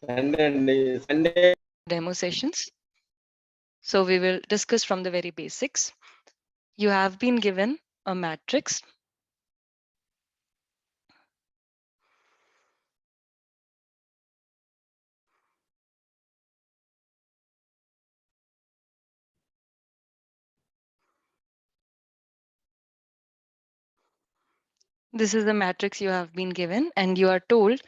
Sunday demo sessions. So we will discuss from the very basics. You have been given a matrix. This is the matrix you have been given, and you are told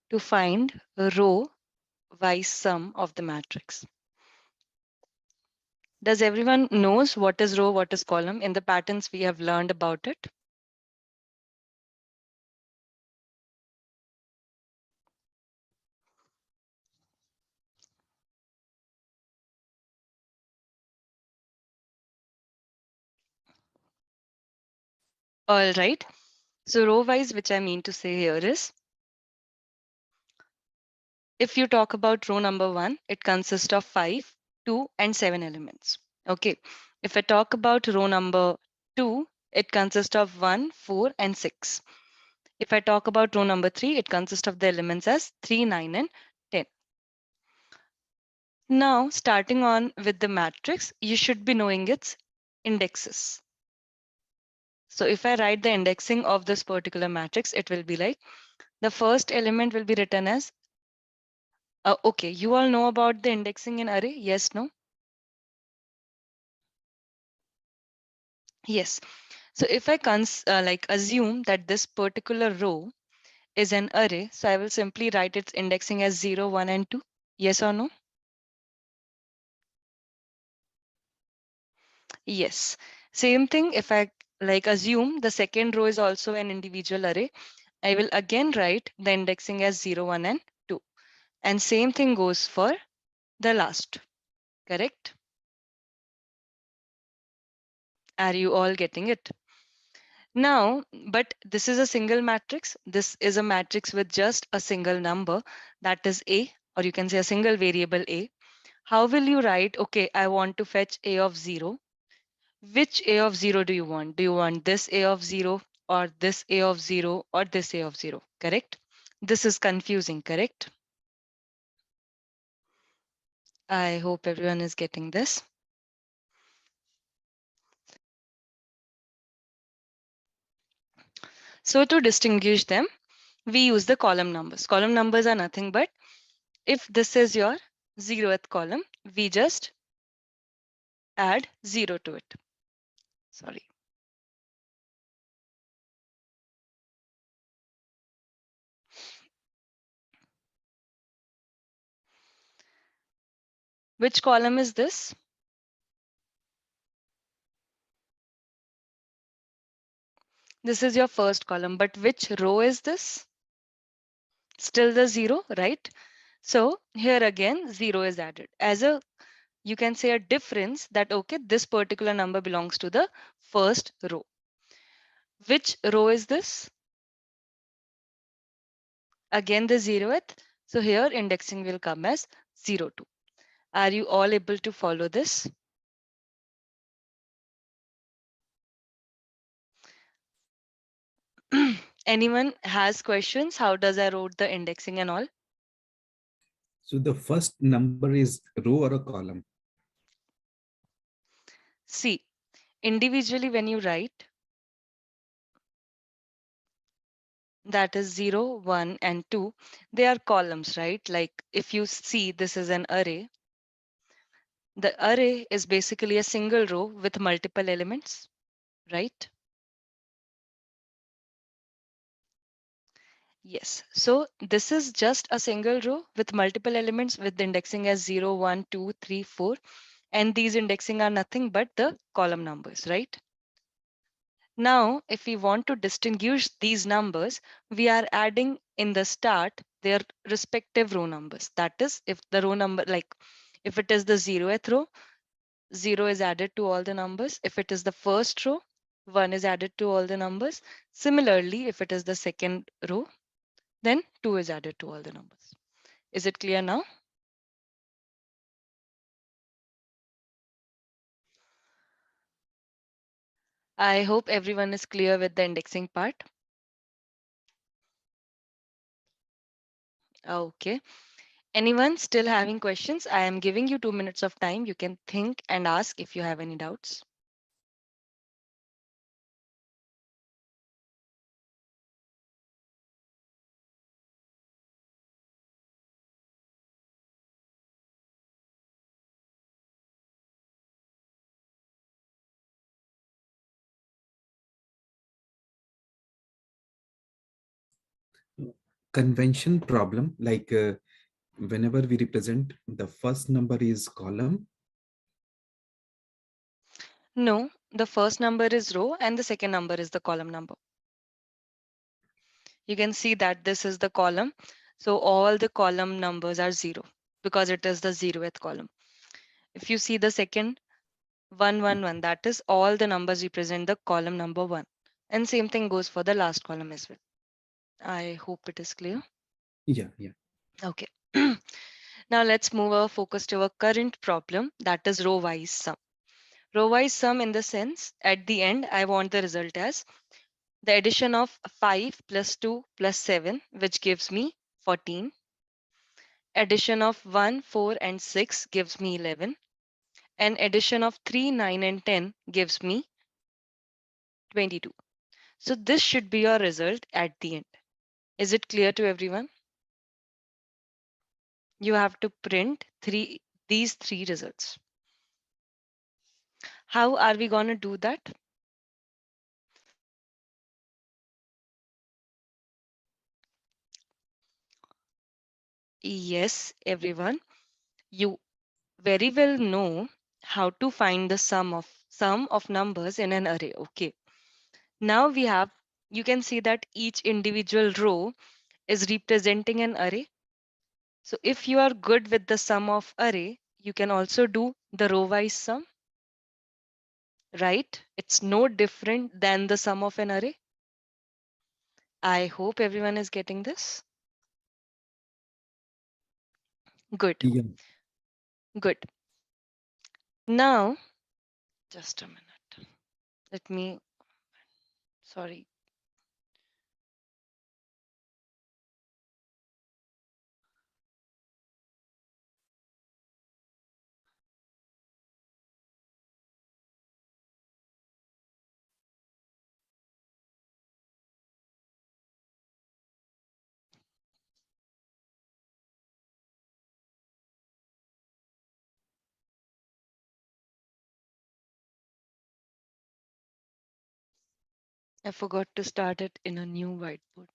to find a row-wise sum of the matrix. Does everyone knows what is row, what is column? In the patterns we have learned about it. All right. So row-wise, which I mean to say here is, if you talk about row number 1, it consists of 5, 2, and 7 elements. Okay. If I talk about row number 2, it consists of 1, 4, and 6. If I talk about row number 3, it consists of the elements as 3, 9, and 10. Now, starting on with the matrix, you should be knowing its indexes. So if I write the indexing of this particular matrix, it will be like the first element will be written as, okay, you all know about the indexing in array? Yes, no? Yes. So if I assume that this particular row is an array, so I will simply write its indexing as 0, 1, and 2. Yes or no? Yes. Same thing if I assume the second row is also an individual array, I will again write the indexing as 0, 1, and 2. And same thing goes for the last, correct? Are you all getting it? Now, but this is a single matrix. This is a matrix with just a single number, that is A, or you can say a single variable A. How will you write, okay, I want to fetch A of 0. Which A of 0 do you want? Do you want this A of 0 or this A of 0 or this A of 0? Correct? This is confusing, correct? I hope everyone is getting this. So to distinguish them, we use the column numbers. Column numbers are nothing but if this is your 0th column, we just add 0 to it. Sorry. Which column is this? This is your first column, but which row is this? Still the 0, right? So here again, 0 is added as a, you can say a difference that, okay, this particular number belongs to the first row. Which row is this? Again, the 0th. So here indexing will come as 0, 2. Are you all able to follow this? Anyone has questions? How does I wrote the indexing and all? So the first number is row or a column? See, individually when you write, that is 0, 1, and 2, they are columns, right? Like if you see this is an array, the array is basically a single row with multiple elements, right? Yes, so this is just a single row with multiple elements with the indexing as 0, 1, 2, 3, 4. And these indexing are nothing but the column numbers, right? Now, if we want to distinguish these numbers, we are adding in the start their respective row numbers. That is, if the row number, like if it is the 0th row, 0 is added to all the numbers. If it is the first row, 1 is added to all the numbers. Similarly, if it is the second row, then 2 is added to all the numbers. Is it clear now? I hope everyone is clear with the indexing part. Okay. Anyone still having questions? I am giving you 2 minutes of time. You can think and ask if you have any doubts. Convention problem, like whenever we represent, the first number is column. No, the first number is row and the second number is the column number. You can see that this is the column. So all the column numbers are 0 because it is the 0th column. If you see the second 111, that is all the numbers represent the column number 1. And same thing goes for the last column as well. I hope it is clear. Yeah, yeah. Okay. Now let's move our focus to our current problem, that is row wise sum. Row wise sum in the sense at the end I want the result as the addition of 5 plus 2 plus 7, which gives me 14. Addition of 1, 4 and 6 gives me 11. And addition of 3, 9 and 10 gives me 22. So this should be your result at the end. Is it clear to everyone? You have to print these three results. How are we going to do that? Yes, everyone, you very well know how to find the sum of numbers in an array. Okay. Now you can see that each individual row is representing an array. So if you are good with the sum of array, you can also do the row wise sum, right? It's no different than the sum of an array. I hope everyone is getting this. Good, Yeah. good. Now, just a minute. Let me, sorry. I forgot to start it in a new whiteboard.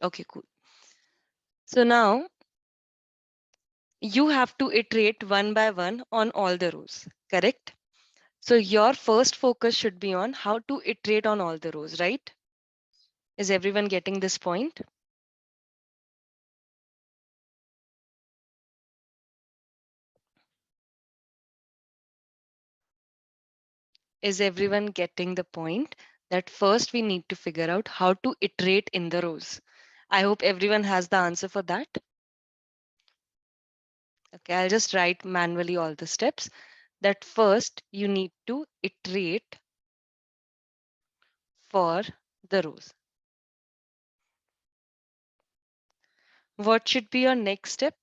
Okay, cool. So now you have to iterate one by one on all the rows, correct? So your first focus should be on how to iterate on all the rows, right? Is everyone getting this point? Is everyone getting the point that first we need to figure out how to iterate in the rows? I hope everyone has the answer for that. Okay, I'll just write manually all the steps. That first you need to iterate for the rows. What should be your next step?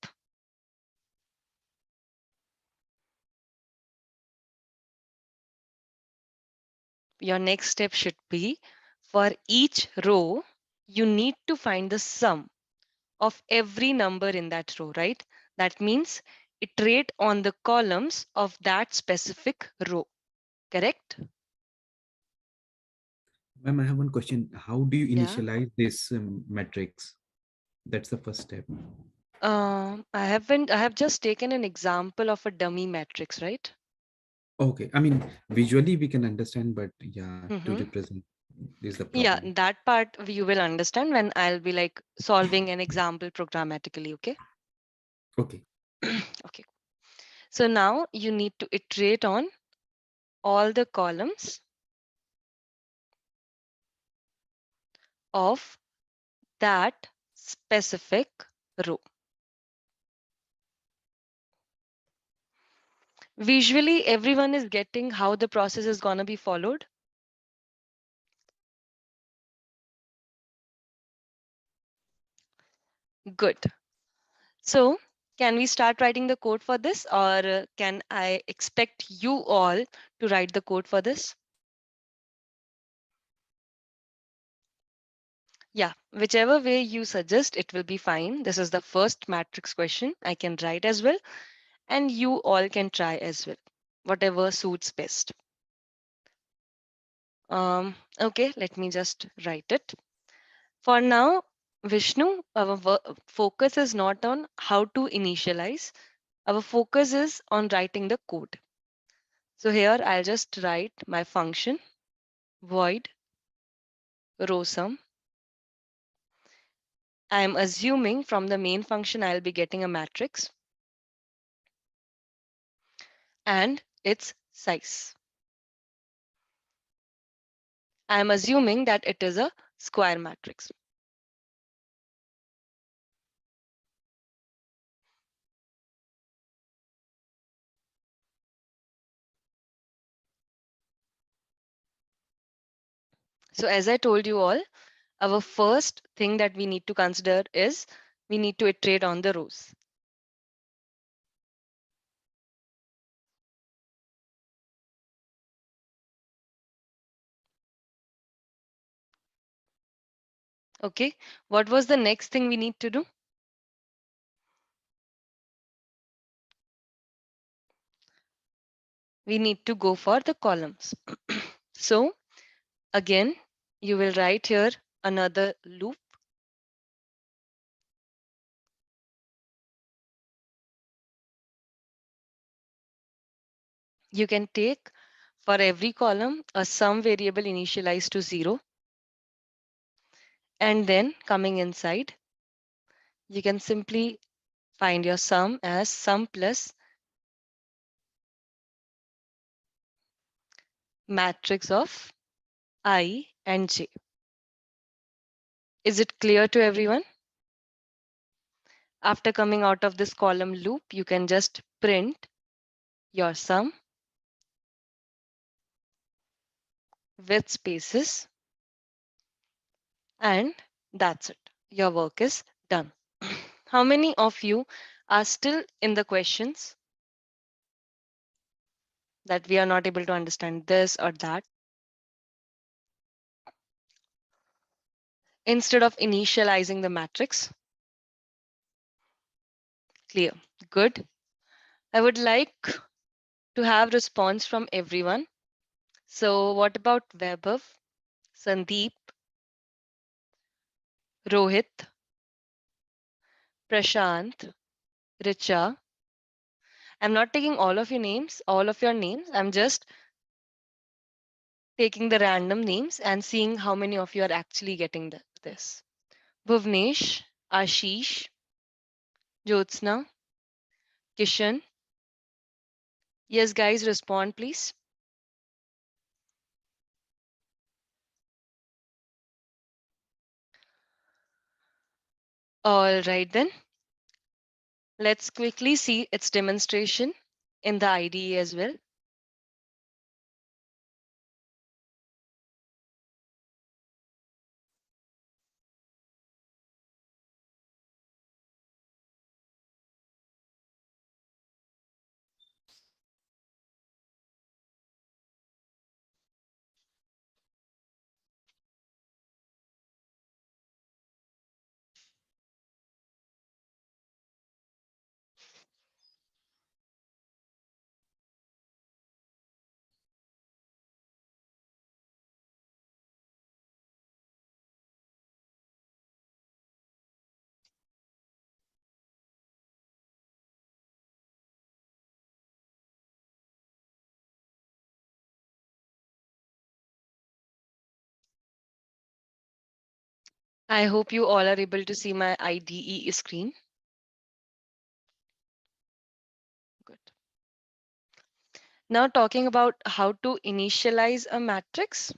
Your next step should be for each row, you need to find the sum of every number in that row, right? That means iterate on the columns of that specific row, correct? Ma'am, I have one question. How do you Yeah. initialize this matrix? That's the first step. I have just taken an example of a dummy matrix, right? Okay. I mean, visually we can understand, but yeah, to Mm-hmm. represent is the Yeah, problem. that part you will understand when I'll be like solving an example programmatically, okay? Okay. Okay. So now you need to iterate on all the columns of that specific row. Visually, everyone is getting how the process is going to be followed. Good. So, can we start writing the code for this, or can I expect you all to write the code for this? Yeah, whichever way you suggest, it will be fine. This is the first matrix question. I can write as well, and you all can try as well, whatever suits best. Okay, let me just write it. For now, Vishnu, our focus is not on how to initialize. Our focus is on writing the code. So here I'll just write my function void row sum. I am assuming from the main function I'll be getting a matrix and its size. I am assuming that it is a square matrix. So as I told you all, our first thing that we need to consider is we need to iterate on the rows. Okay, what was the next thing we need to do? We need to go for the columns. So again, you will write here another loop. You can take for every column a sum variable initialized to 0. And then coming inside, you can simply find your sum as sum plus matrix of I and j. Is it clear to everyone? After coming out of this column loop, you can just print your sum with spaces, and that's it. Your work is done. How many of you are still in the questions that we are not able to understand this or that? Instead of initializing the matrix, clear, good. I would like to have response from everyone. So what about Vaibhav, Sandeep, Rohit, Prashant, Richa? I'm not taking all of your names. I'm just taking the random names and seeing how many of you are actually getting this. Bhuvnesh, Ashish, Jyotsna, Kishan. Yes, guys, respond, please. All right, then. Let's quickly see its demonstration in the IDE as well. I hope you all are able to see my IDE screen. Good. Now talking about how to initialize a matrix,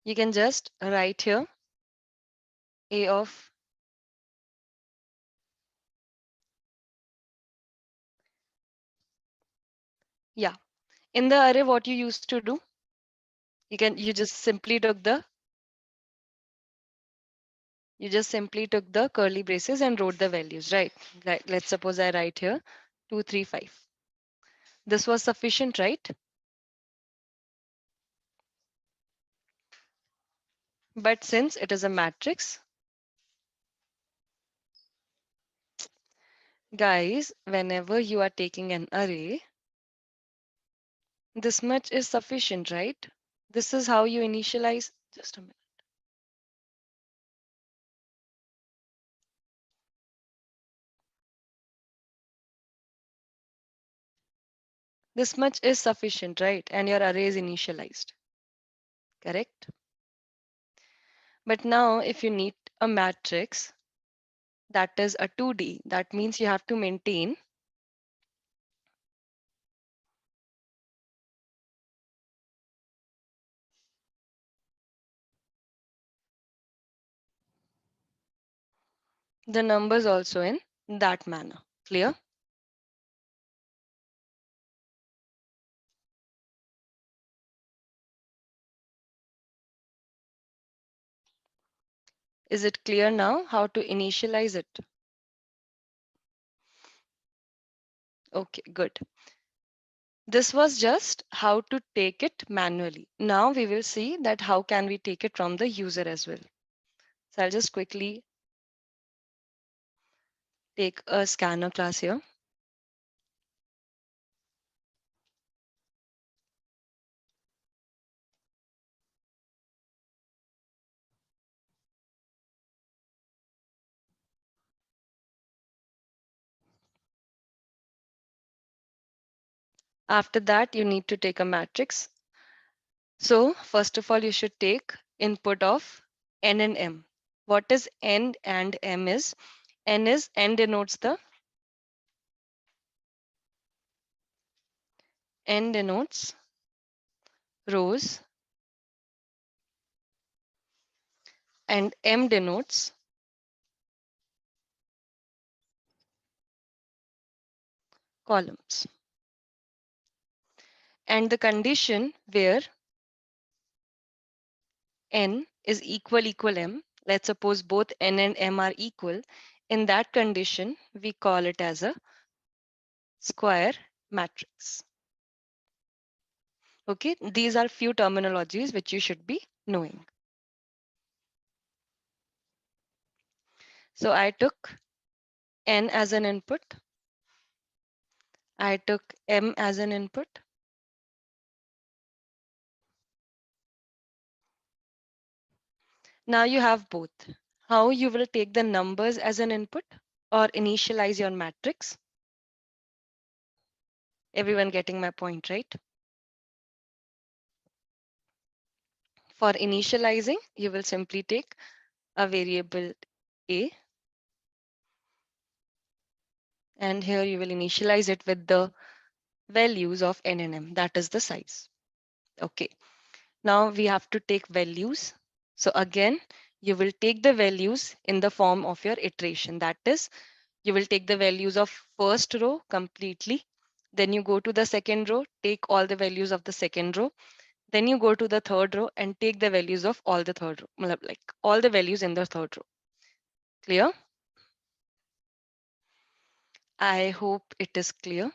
you can just write here A of Yeah. In the array, what you used to do, you just simply took the curly braces and wrote the values, right? Like, let's suppose I write here 2, 3, 5. This was sufficient, right? But since it is a matrix, guys, whenever you are taking an array, this much is sufficient, right? This is how you initialize. Just a minute. This much is sufficient, right? And your array is initialized, correct? But now if you need a matrix that is a 2D, that means you have to maintain the numbers also in that manner. Clear? Is it clear now how to initialize it? Okay, good. This was just how to take it manually. Now we will see that how can we take it from the user as well. So I'll just quickly take a scanner class here. After that, you need to take a matrix. So first of all, you should take input of n and m. What is n and m is? N denotes the n denotes rows and m denotes columns. And the condition where n is equal m, let's suppose both n and m are equal, in that condition, we call it as a square matrix. Okay, these are few terminologies which you should be knowing. So I took n as an input. I took m as an input. Now you have both. How you will take the numbers as an input or initialize your matrix. Everyone getting my point, right? For initializing, you will simply take a variable a, and here you will initialize it with the values of n and m, that is the size. Okay, now we have to take values. So again, you will take the values in the form of your iteration. That is, you will take the values of first row completely. Then you go to the second row, take all the values of the second row. Then you go to the third row and take the values of all the third row, like all the values in the third row. Clear? I hope it is clear.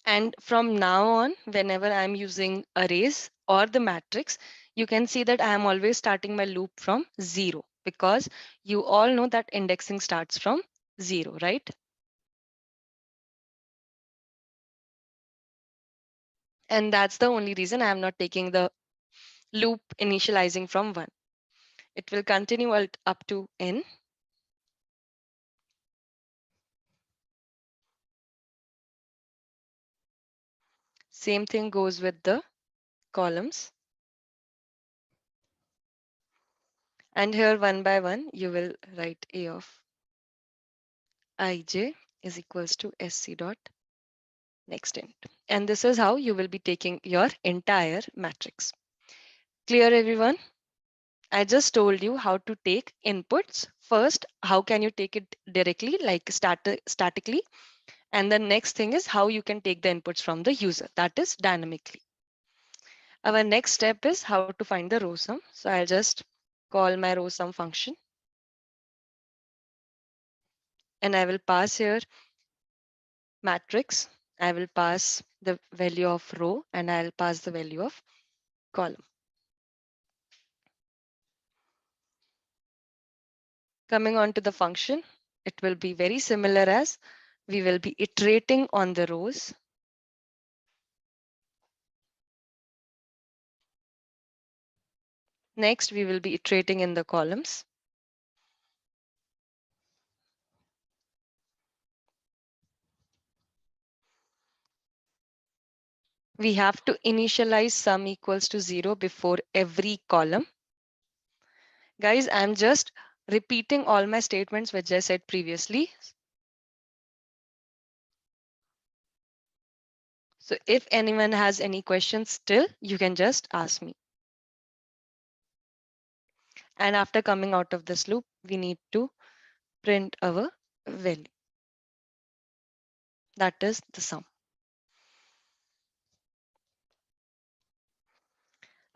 And from now on, whenever I'm using arrays or the matrix, you can see that I am always starting my loop from 0, because you all know that indexing starts from 0, right? And that's the only reason I am not taking the loop initializing from 1. It will continue up to n. Same thing goes with the columns. And here one by one, you will write a of ij is equals to sc dot next int. And this is how you will be taking your entire matrix. Clear, everyone? I just told you how to take inputs. First, how can you take it directly, like statically? And the next thing is how you can take the inputs from the user, that is dynamically. Our next step is how to find the row sum. So I'll just call my row sum function. And I will pass here matrix. I will pass the value of row and I'll pass the value of column. Coming on to the function, it will be very similar as we will be iterating on the rows. Next, we will be iterating in the columns. We have to initialize sum equals to 0 before every column. Guys, I'm just repeating all my statements which I said previously. So if anyone has any questions still, you can just ask me. And after coming out of this loop, we need to print our value. That is the sum.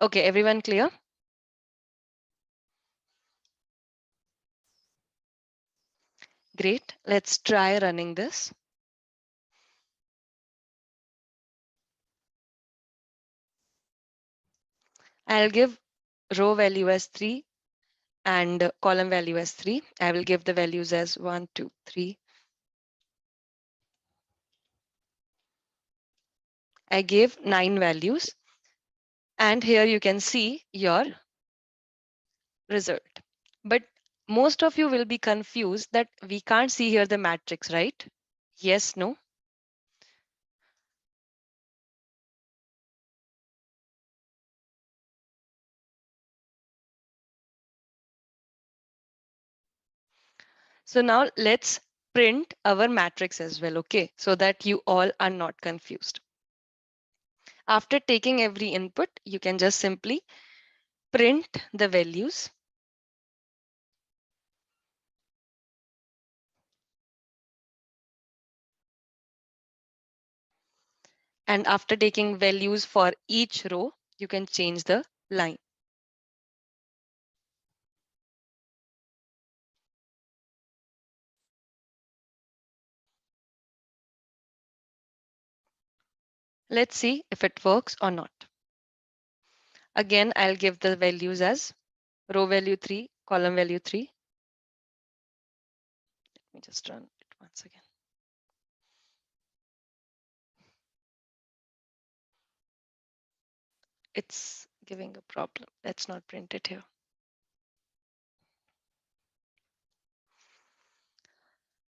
Okay, everyone clear? Great. Let's try running this. I'll give row value as 3 and column value as 3. I will give the values as 1, 2, 3. I gave 9 values. And here you can see your result. But most of you will be confused that we can't see here the matrix, right? Yes, no? So now let's print our matrix as well, okay? So that you all are not confused. After taking every input, you can just simply print the values. And after taking values for each row, you can change the line. Let's see if it works or not. Again, I'll give the values as row value 3, column value 3. Let me just run it once again. It's giving a problem. Let's not print it here.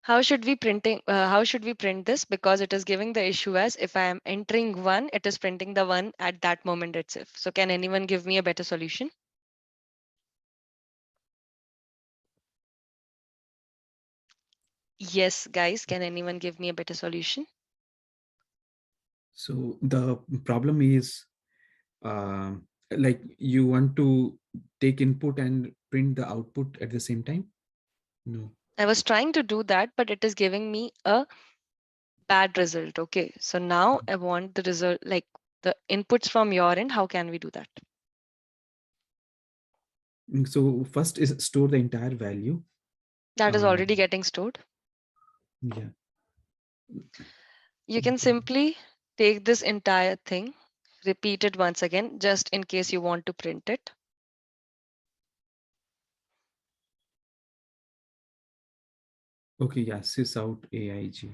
How should we print this? Because it is giving the issue as if I am entering 1, it is printing the 1 at that moment itself. So can anyone give me a better solution? Yes, guys, can anyone give me a better solution? So the problem is like you want to take input and print the output at the same time? No. I was trying to do that, but it is giving me a bad result. Okay, so now I want the result, like the inputs from your end. How can we do that? So first is store the entire value. That is already getting stored. Yeah. You can simply take this entire thing, repeat it once again, just in case you want to print it. Okay, yeah, sys out AIG.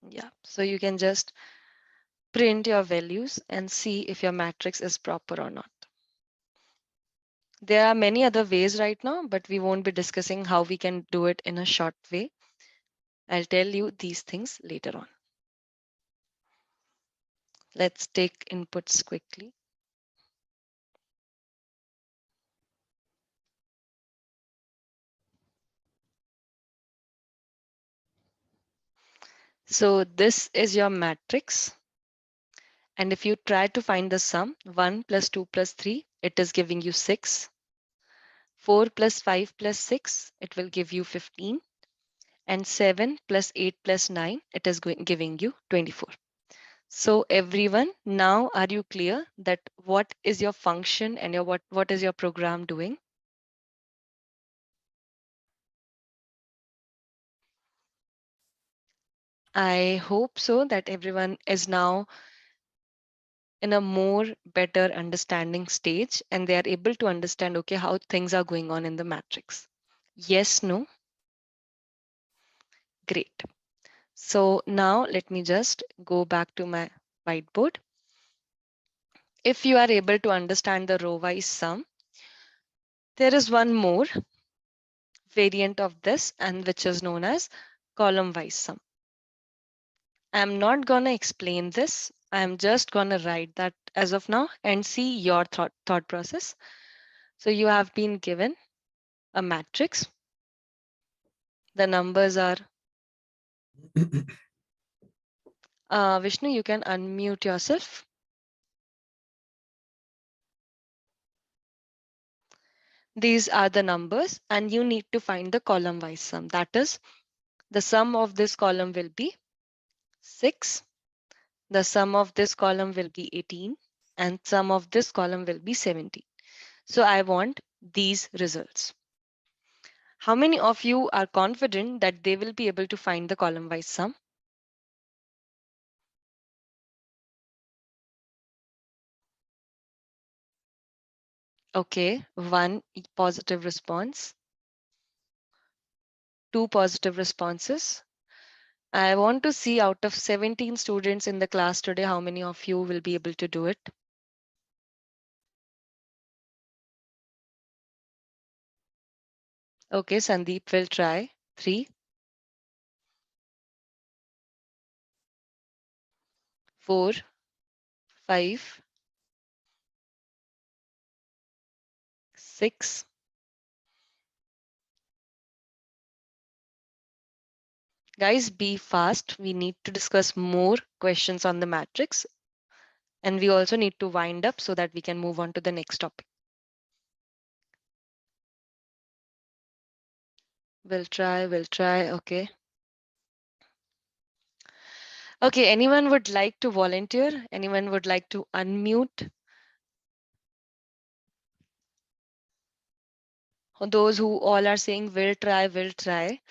Yeah, so you can just print your values and see if your matrix is proper or not. There are many other ways right now, but we won't be discussing how we can do it in a short way. I'll tell you these things later on. Let's take inputs quickly. So this is your matrix. And if you try to find the sum, 1 plus 2 plus 3, it is giving you 6. 4 plus 5 plus 6, it will give you 15. and 7 plus 8 plus 9, it is giving you 24. So everyone, now are you clear that what is your function and what is your program doing? I hope so that everyone is now in a more better understanding stage and they are able to understand, okay, how things are going on in the matrix. Yes, no? Great. So now let me just go back to my whiteboard. If you are able to understand the row-wise sum, there is one more variant of this and which is known as column-wise sum. I'm not gonna explain this. I'm just gonna write that as of now and see your thought process. So you have been given a matrix. The numbers are Vishnu, you can unmute yourself. These are the numbers and you need to find the column wise sum. That is, the sum of this column will be 6. The sum of this column will be 18 and sum of this column will be 17. So I want these results. How many of you are confident that they will be able to find the column wise sum? Okay, one positive response, two positive responses. I want to see out of 17 students in the class today, how many of you will be able to do it? Okay, Sandeep will try. 3, 4, 5, 6. Guys, be fast. We need to discuss more questions on the matrix. And we also need to wind up so that we can move on to the next topic. We'll try. Okay. Okay, anyone would like to volunteer? Anyone would like to unmute? Those who all are saying will try, will try.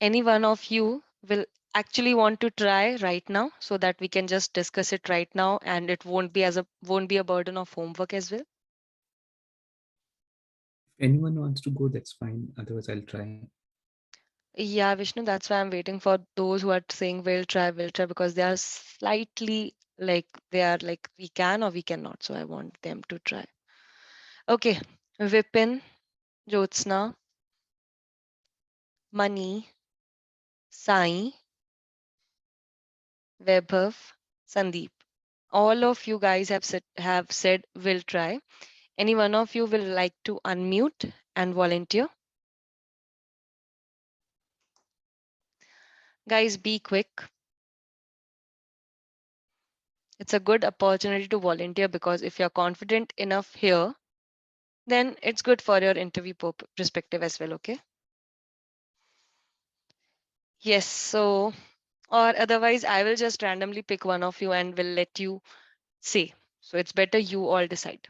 Any one of you will actually want to try right now so that we can just discuss it right now and it won't be a burden of homework as well. If anyone wants to go, that's fine. Otherwise, I'll try. Yeah, Vishnu, that's why I'm waiting for those who are saying will try because they are slightly like they are like we can or we cannot. So I want them to try. Okay, Vipin, Jyotsna, Mani, Sai, Vaibhav, Sandeep. All of you guys have said will try. Any one of you will like to unmute and volunteer? Guys, be quick. It's a good opportunity to volunteer because if you're confident enough here, then it's good for your interview perspective as well, okay? Yes, so, or otherwise, I will just randomly pick one of you and will let you say. So it's better you all decide.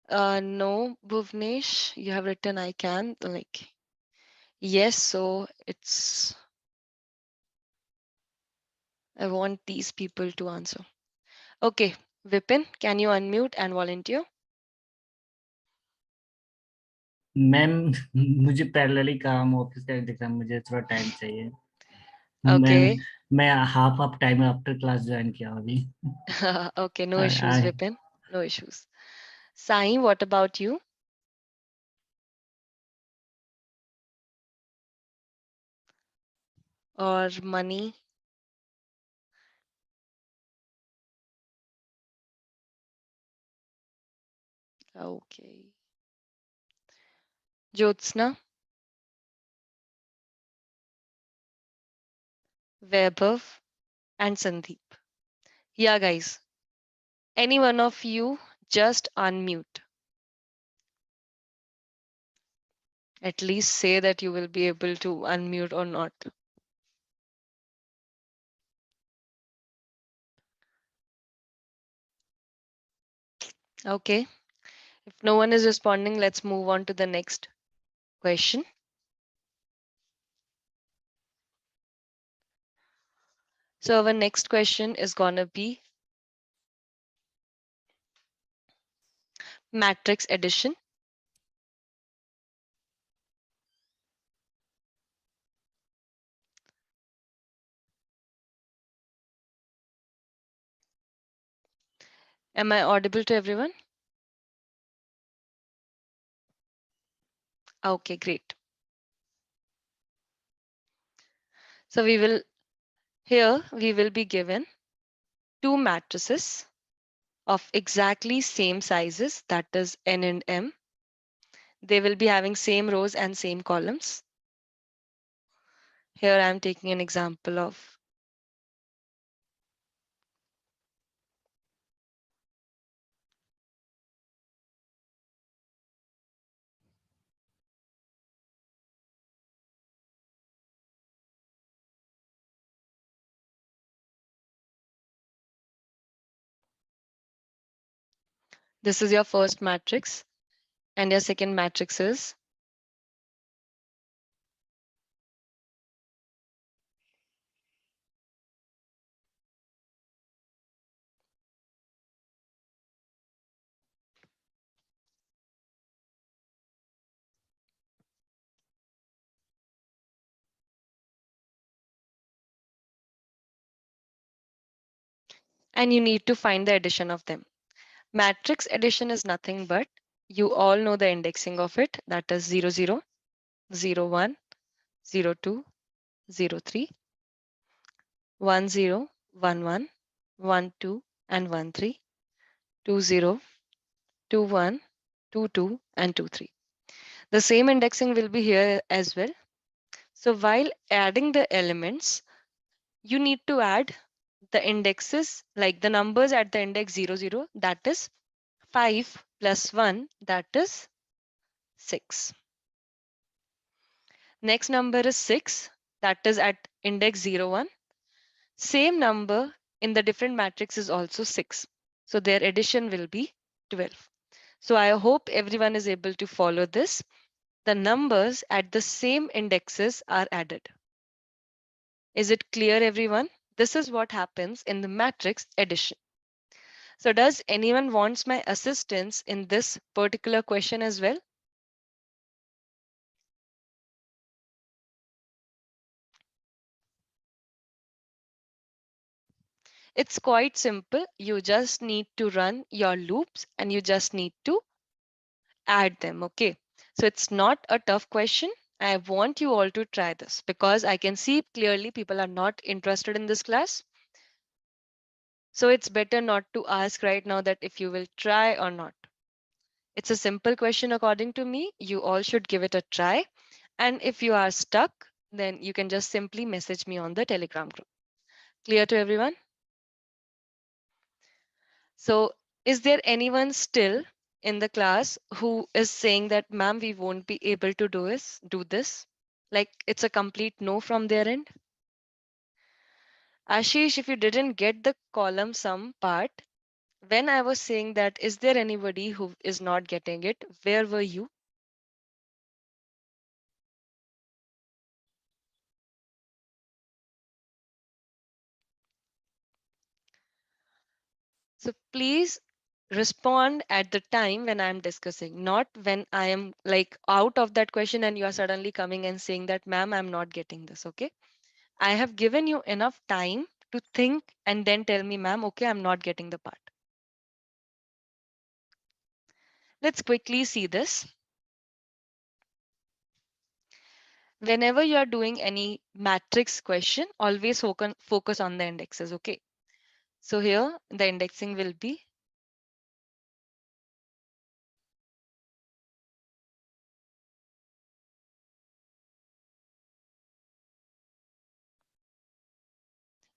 No, Bhuvnesh, you have written I can. Like, yes, so it's, I want these people to answer. Okay, Vipin, can you unmute and volunteer? Ma'am मुझे parallelly काम office का दिख रहा है, मुझे थोड़ा time चाहिए। Ma'am Okay. मैं half of time after class join किया हूं अभी। Okay, no issues, I Vipin. No issues. Sai, what about you? Or Mani? Okay. Jyotsna, Vaibhav, and Sandeep. Yeah, guys. Any one of you just unmute. At least say that you will be able to unmute or not. Okay. If no one is responding, let's move on to the next question. So our next question is gonna be matrix addition. Am I audible to everyone? Okay, great. So we will be given two matrices of exactly same sizes, that is n and m. They will be having same rows and same columns. Here I am taking an example of this is your first matrix and your second matrix is and you need to find the addition of them. Matrix addition is nothing but you all know the indexing of it, that is 0, 0, 0, 1, 0, 2, 0, 3, 1, 0, 1, 1, 1, 2, and 1, 3, 2, 0, 2, 1, 2, 2, and 2, 3. The same indexing will be here as well. So while adding the elements, you need to add the indexes, like the numbers at the index 0, 0, that is 5 plus 1, that is 6. Next number is 6, that is at index 0, 1. Same number in the different matrix is also 6. So their addition will be 12. So I hope everyone is able to follow this. The numbers at the same indexes are added. Is it clear, everyone? This is what happens in the matrix addition. So does anyone wants my assistance in this particular question as well? It's quite simple. You just need to run your loops and you just need to add them. Okay. So it's not a tough question. I want you all to try this because I can see clearly people are not interested in this class. So it's better not to ask right now that if you will try or not. It's a simple question according to me. You all should give it a try. And if you are stuck, then you can just simply message me on the Telegram group. Clear to everyone? So is there anyone still in the class who is saying that, ma'am, we won't be able to do this? Like it's a complete no from their end? Ashish, if you didn't get the column sum part, when I was saying that, is there anybody who is not getting it? Where were you? So please respond at the time when I'm discussing, not when I am like out of that question and you are suddenly coming and saying that, ma'am, I'm not getting this. Okay. I have given you enough time to think and then tell me, ma'am, okay, I'm not getting the part. Let's quickly see this. Whenever you are doing any matrix question, always focus on the indexes. Okay. So here the indexing will be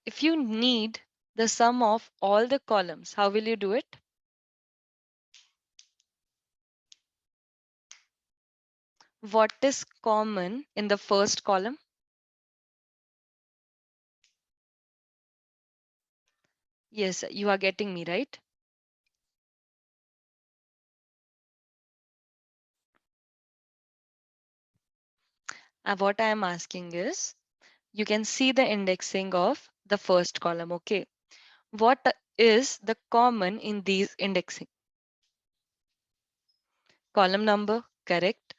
if you need the sum of all the columns, how will you do it? what is common in the first column? Yes, you are getting me, right? What I am asking is, you can see the indexing of the first column, okay? What is the common in these indexing? Column number, correct?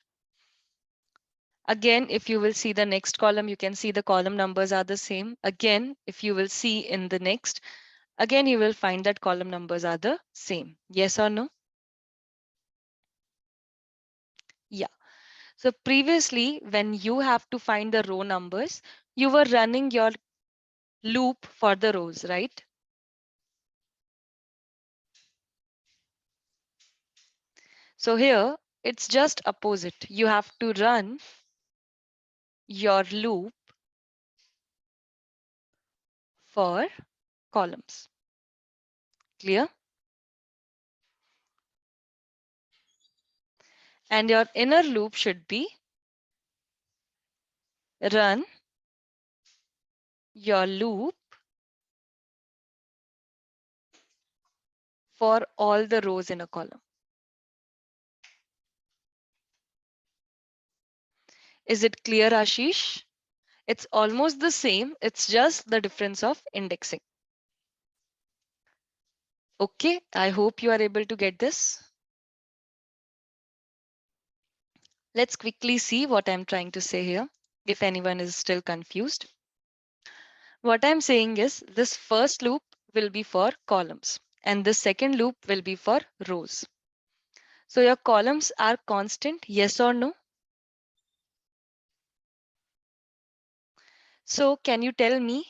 Again, if you will see the next column, you can see the column numbers are the same. Again, if you will see in the next, again, you will find that column numbers are the same. Yes or no? Yeah. So previously, when you have to find the row numbers, you were running your loop for the rows, right? So here, it's just opposite. You have to run your loop for columns. Clear? And your inner loop should be run your loop for all the rows in a column. Is it clear, Ashish? It's almost the same. It's just the difference of indexing. Okay, I hope you are able to get this. Let's quickly see what I'm trying to say here, if anyone is still confused. What I'm saying is this first loop will be for columns and the second loop will be for rows. So your columns are constant, yes or no? So can you tell me,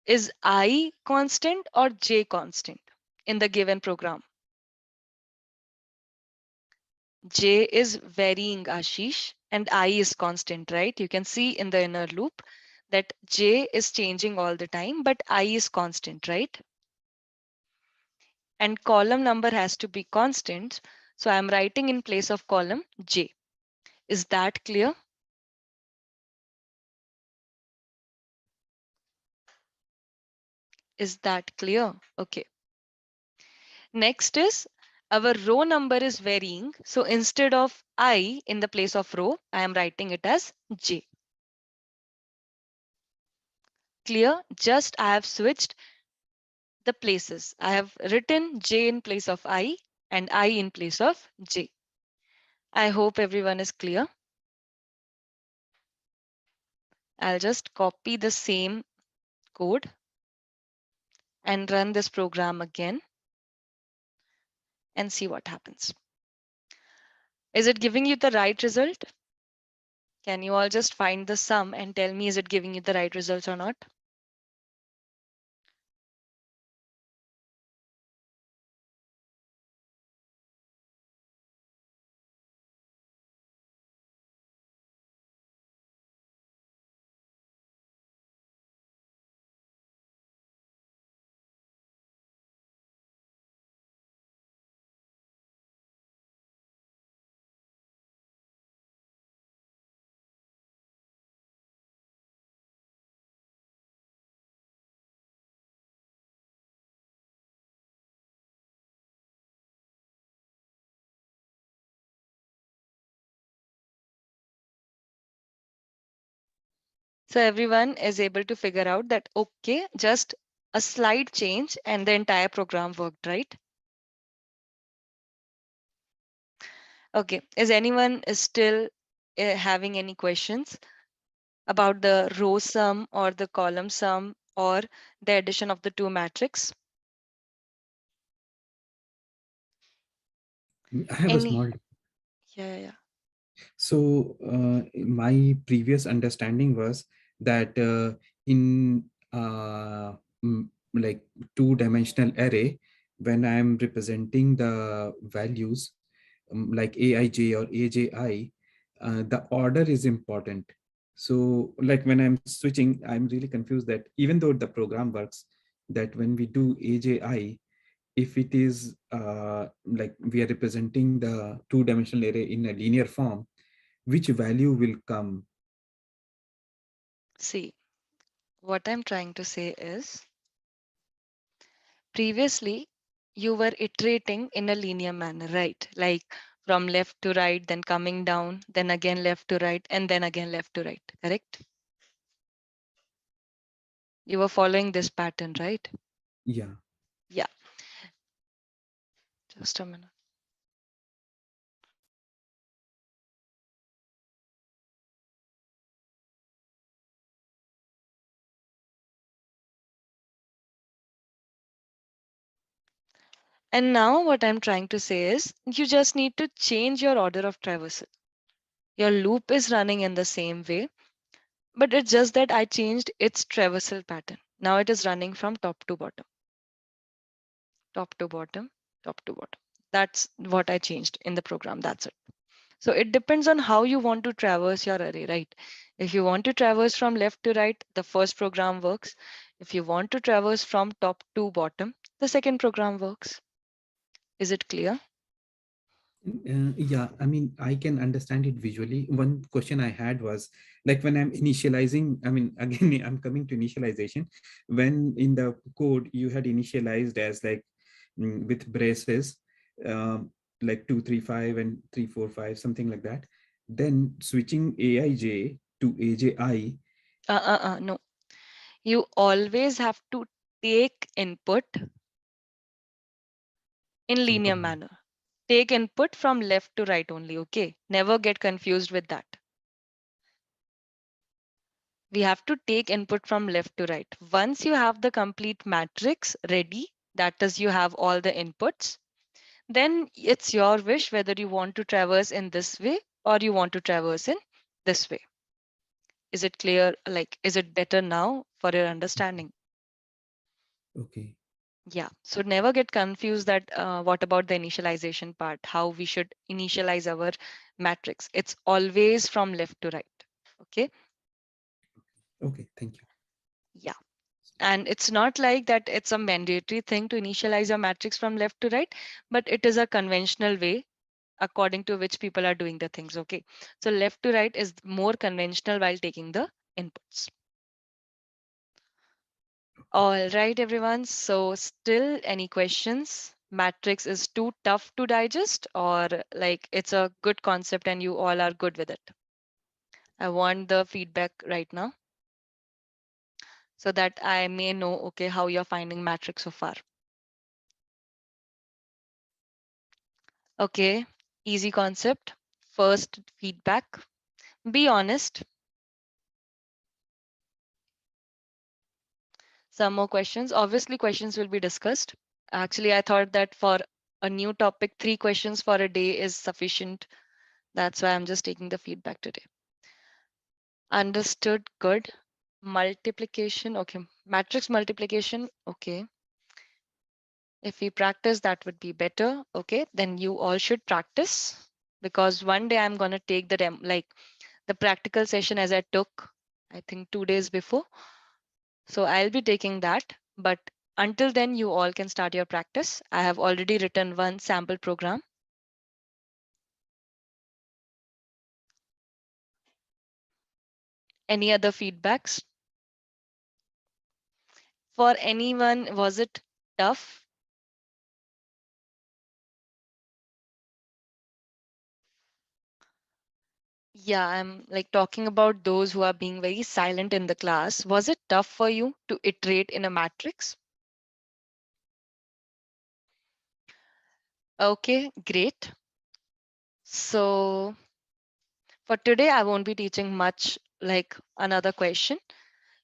is I constant or J constant in the given program? J is varying, Ashish, and I is constant, right? You can see in the inner loop that J is changing all the time, but I is constant, right? And column number has to be constant. So I'm writing in place of column J. Is that clear? Is that clear? Okay. Next is our row number is varying. So instead of I in the place of row, I am writing it as J. Clear? Just I have switched the places. I have written J in place of I and I in place of J. I hope everyone is clear. I'll just copy the same code and run this program again and see what happens. Is it giving you the right result? Can you all just find the sum and tell me, is it giving you the right results or not? So everyone is able to figure out that, okay, just a slight change and the entire program worked, right? Okay, is anyone is still having any questions about the row sum or the column sum or the addition of the two matrix? I have a small. Yeah. So my previous understanding was that in like two-dimensional array, when I'm representing the values like aij or aji, the order is important. So like when I'm switching, I'm really confused that even though the program works, that when we do aji, if it is like we are representing the two-dimensional array in a linear form, which value will come? See, what I'm trying to say is previously you were iterating in a linear manner, right? Like from left to right, then coming down, then again left to right, and then again left to right, correct? You were following this pattern, right? Yeah. Yeah, just a minute. And now what I'm trying to say is you just need to change your order of traversal. Your loop is running in the same way, but it's just that I changed its traversal pattern. Now it is running from top to bottom, top to bottom, top to bottom. That's what I changed in the program. That's it. So it depends on how you want to traverse your array, right? If you want to traverse from left to right, the first program works. If you want to traverse from top to bottom, the second program works. Is it clear? Yeah, I mean, I can understand it visually. One question I had was like when I'm initializing, I mean, again, I'm coming to initialization. When in the code you had initialized as like with braces, like 235 and 345, something like that. Then switching AIJ to AJI. No. You always have to take input in linear Okay. manner. Take input from left to right only, okay? Never get confused with that. We have to take input from left to right. Once you have the complete matrix ready, that is, you have all the inputs, then it's your wish whether you want to traverse in this way or you want to traverse in this way. Is it clear? Like, is it better now for your understanding? Okay. Yeah, so never get confused that what about the initialization part, how we should initialize our matrix. It's always from left to right. Okay. Okay. Thank you. Yeah. And it's not like that it's a mandatory thing to initialize your matrix from left to right, but it is a conventional way according to which people are doing the things. Okay. So left to right is more conventional while taking the inputs. All right, everyone. So still any questions? Matrix is too tough to digest or like it's a good concept and you all are good with it? I want the feedback right now so that I may know, okay, how you're finding matrix so far. Okay, easy concept. First feedback. Be honest. Some more questions. Obviously, questions will be discussed. Actually, I thought that for a new topic, 3 questions for a day is sufficient. That's why I'm just taking the feedback today. Understood. Good. Multiplication. Okay. Matrix multiplication. Okay. If we practice, that would be better. Okay. Then you all should practice because one day I'm going to take the like the practical session as I took, I think 2 days before. So I'll be taking that. But until then, you all can start your practice. I have already written one sample program. Any other feedbacks? For anyone, was it tough? Yeah, I'm like talking about those who are being very silent in the class. Was it tough for you to iterate in a matrix? Okay, great. So for today, I won't be teaching much like another question.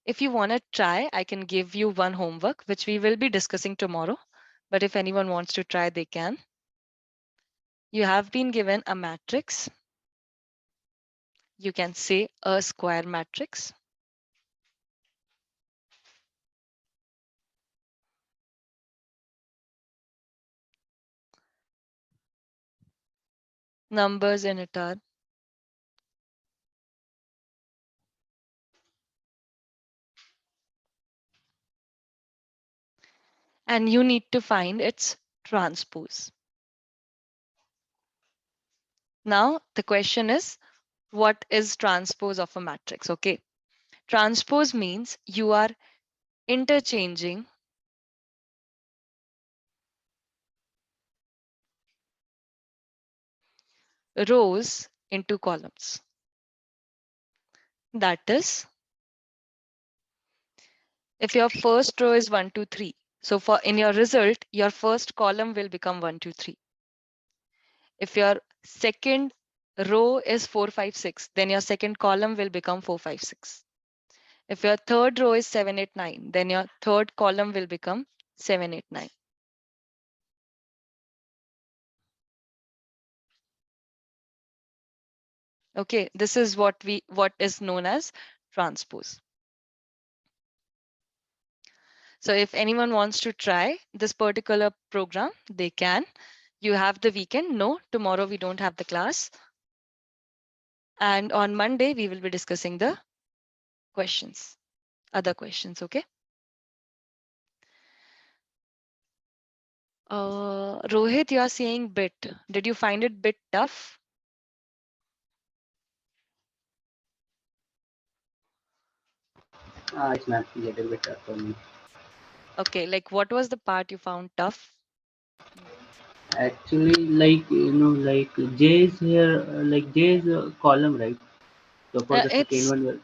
If you want to try, I can give you one homework, which we will be discussing tomorrow. But if anyone wants to try, they can. You have been given a matrix. You can say a square matrix. Numbers in it are. And you need to find its transpose. Now, the question is, what is transpose of a matrix. Okay. Transpose means you are interchanging rows into columns. That is, if your first row is 1, 2, 3, so for in your result, your first column will become 1, 2, 3. If your second row is 4, 5, 6, then your second column will become 4, 5, 6. If your third row is 7, 8, 9, then your third column will become 7, 8, 9. Okay, this is what is known as transpose. So if anyone wants to try this particular program, they can. You have the weekend. No, tomorrow we don't have the class. And on Monday, we will be discussing the questions, other questions, okay? Rohit, you are saying bit. Did you find it bit tough? It's not a little bit tough for me. Okay, like what was the part you found tough? Actually, like J is here, like J is a column, right? So for the second It's, one,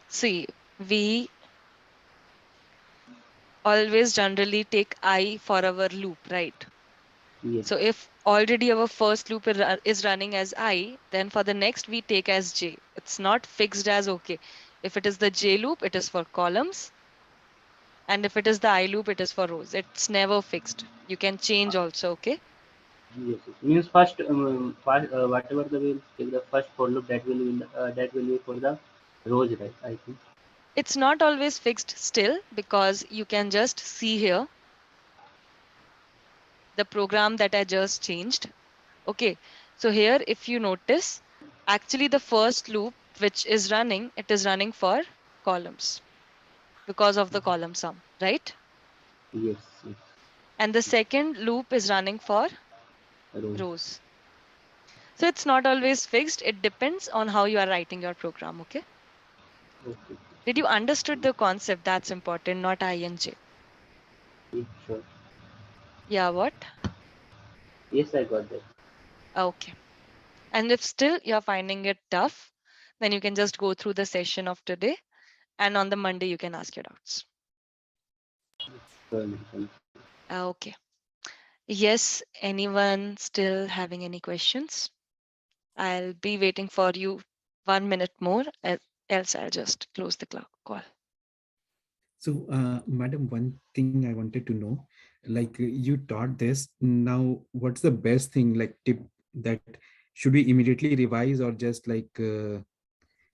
see, we always generally take I for our loop, right? yes, So if already our first loop is running as I, then for the next we take as J. It's not fixed as okay. If it is the J loop, it is for columns. And if it is the I loop, it is for rows. It's never fixed. You can change also, okay? yes, yes. Means first whatever the will take the first for loop that will be for the rows, right? I think. It's not always fixed still because you can just see here the program that I just changed. Okay, so here if you notice, actually the first loop which is running, it is running for columns because of the column sum, right? Yes, yes. And the second loop is running for Rows. rows. So it's not always fixed. It depends on how you are writing your program, okay? Okay. Did you understood the concept? That's important, not I and J. Yeah, sure. Yeah, what? Yes, I got that. Okay. And if still you're finding it tough, then you can just go through the session of today. And on the Monday, you can ask your doubts. Sure, ma'am. Okay. Yes, anyone still having any questions? I'll be waiting for you 1 minute more, else I'll just close the call. So, madam, one thing I wanted to know, like you taught this. Now, what's the best thing, like tip that should we immediately revise or just like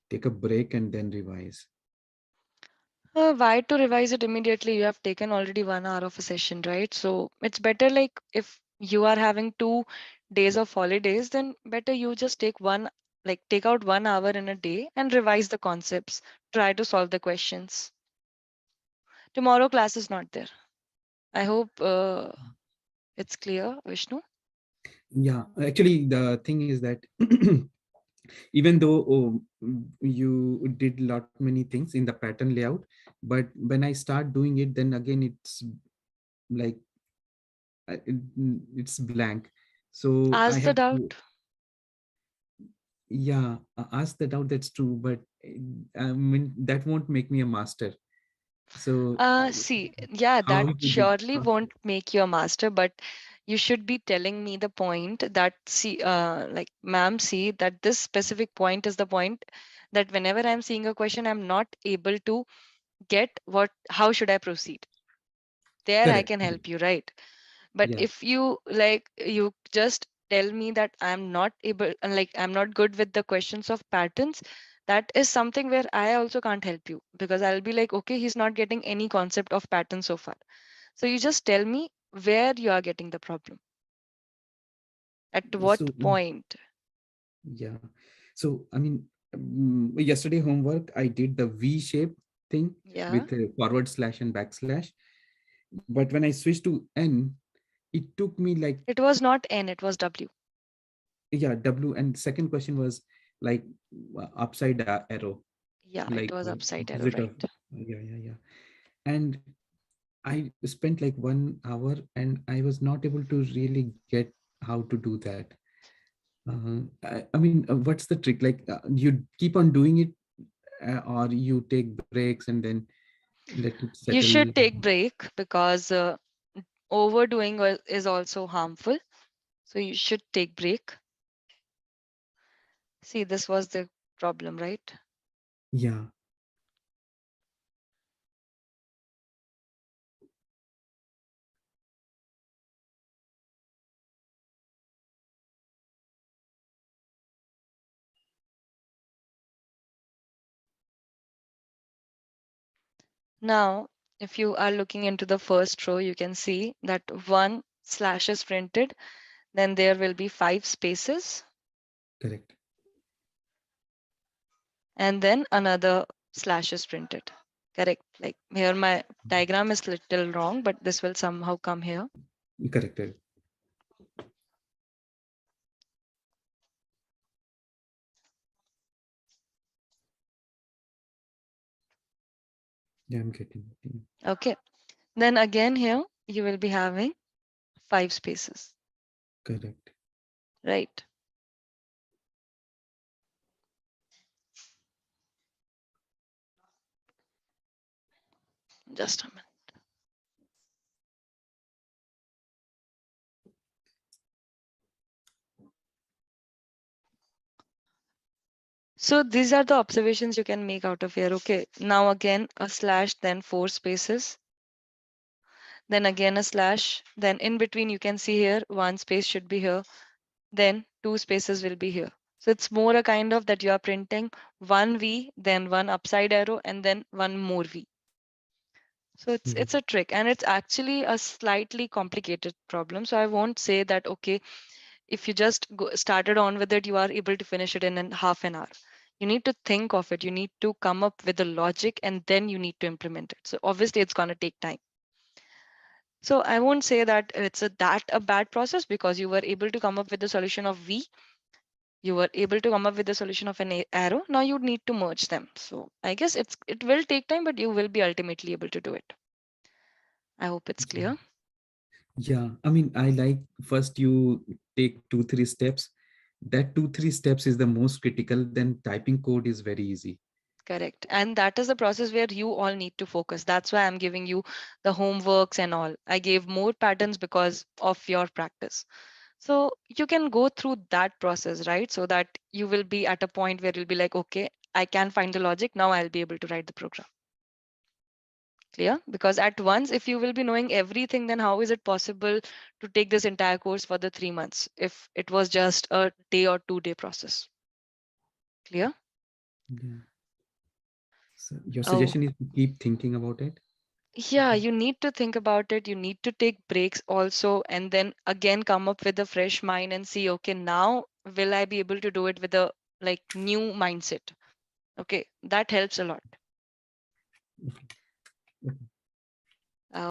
take a break and then revise? Why to revise it immediately? You have taken already 1 hour of a session, right? So it's better like if you are having 2 days of holidays, then better you just take out 1 hour in a day and revise the concepts. Try to solve the questions. Tomorrow class is not there. I hope it's clear, Vishnu. Yeah, actually, the thing is that even though you did lot many things in the pattern layout, but when I start doing it, then again it's like it's blank. So I Ask the have to, doubt. yeah, ask that out. That's true, but I mean that won't make me a master. So See, yeah, how that to do? surely won't make you a master, but you should be telling me the point that see, like, ma'am, see that this specific point is the point that whenever I'm seeing a question, I'm not able to get how should I proceed? There I Correct. can help you, right? But Yeah. if you like, you just tell me that I'm not able, like, I'm not good with the questions of patterns, that is something where I also can't help you because I'll be like, okay, he's not getting any concept of pattern so far. So you just tell me where you are getting the problem, at what So point. yeah. So I mean, yesterday homework I did the V shape thing Yeah, with a forward slash and backslash. But when I switched to N, it took me like, it was not N, it was W. yeah, W. And second question was like upside arrow, Yeah, like it was upside arrow, opposite of, right? yeah. And I spent like 1 hour and I was not able to really get how to do that. I mean, what's the trick? Like, you keep on doing it, or you take breaks and then let it You settle? should take break because overdoing is also harmful. So you should take break. See, this was the problem, right? Yeah, Now, if you are looking into the first row, you can see that one slash is printed, then there will be 5 spaces, correct. and then another slash is printed. Correct. Like here, my diagram is little wrong, but this will somehow come here. Correct. Correct. Yeah, I'm getting it. Yeah. Okay. Then again here, you will be having 5 spaces, Correct. right? Just a minute. So these are the observations you can make out of here. Okay. Now again, a slash, then 4 spaces, then again a slash, then in between you can see here, 1 space should be here, then 2 spaces will be here. So it's more a kind of that you are printing 1 V, then 1 upside arrow, and then 1 more V. So Yeah. it's a trick, and it's actually a slightly complicated problem. So I won't say that, okay, if you just started on with it, you are able to finish it in half an hour. You need to think of it. You need to come up with the logic, and then you need to implement it. So obviously it's going to take time. So I won't say that it's a bad process, because you were able to come up with the solution of V. You were able to come up with the solution of an arrow. Now you need to merge them. So I guess it will take time, but you will be ultimately able to do it. I hope it's Yeah. clear. Yeah. I mean, I like first you take 2, 3 steps. That 2, 3 steps is the most critical. Then typing code is very easy. Correct. And that is the process where you all need to focus. That's why I'm giving you the homeworks and all. I gave more patterns because of your practice. So you can go through that process, right? So that you will be at a point where you'll be like, okay, I can find the logic. Now I'll be able to write the program. Clear? Because at once, if you will be knowing everything, then how is it possible to take this entire course for the 3 months if it was just a day or 2 day process? Clear? Yeah. So your Oh, suggestion is to keep thinking about it. yeah, you need to think about it. You need to take breaks also, and then again come up with a fresh mind and see, okay, now will I be able to do it with a like new mindset? Okay, that helps a lot. Okay. Okay.